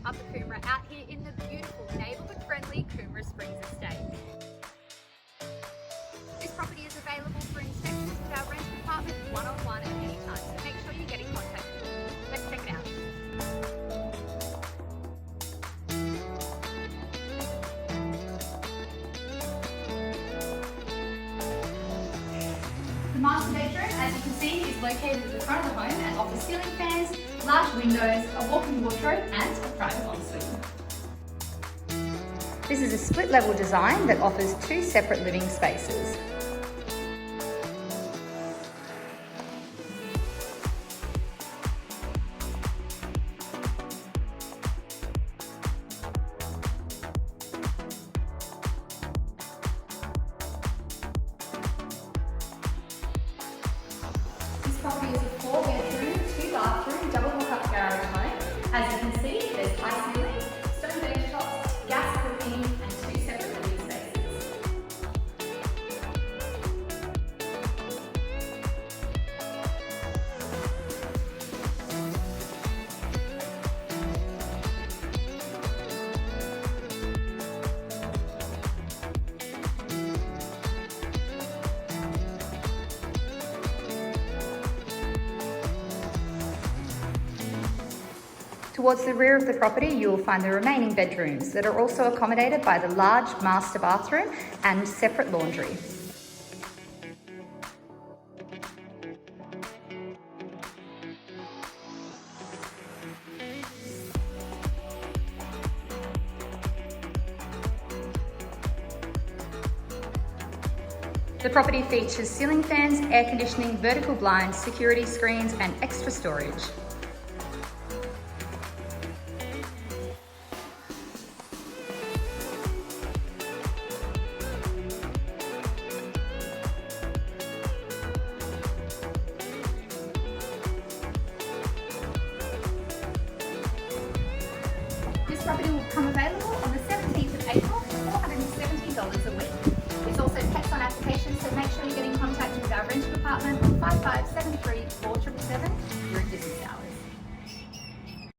up the Coomera out here in the beautiful neighbourhood-friendly Coomera Springs estate. This property is available for inspection with our rental department one-on-one at any time, so make sure you get in contact with them. Let's check it out. The master bedroom, as you can see, is located at the front of the home and offers ceiling fans, large windows, a walk-in wardrobe and a private ensuite. This is a split-level design that offers two separate living spaces. This property is a 4-bedroom, 2-bathroom, double walk-up garage home. As you can see, there's high ceilings, stone bench tops, gas cooking, and two separate living spaces. Towards the rear of the property, you will find the remaining bedrooms that are also accommodated by the large master bathroom and separate laundry. The property features ceiling fans, air conditioning, vertical blinds, security screens, and extra storage. This property will become available on the 17th of April for $470 a week. It's also pets on application, so make sure you get in contact with our rental department on 5570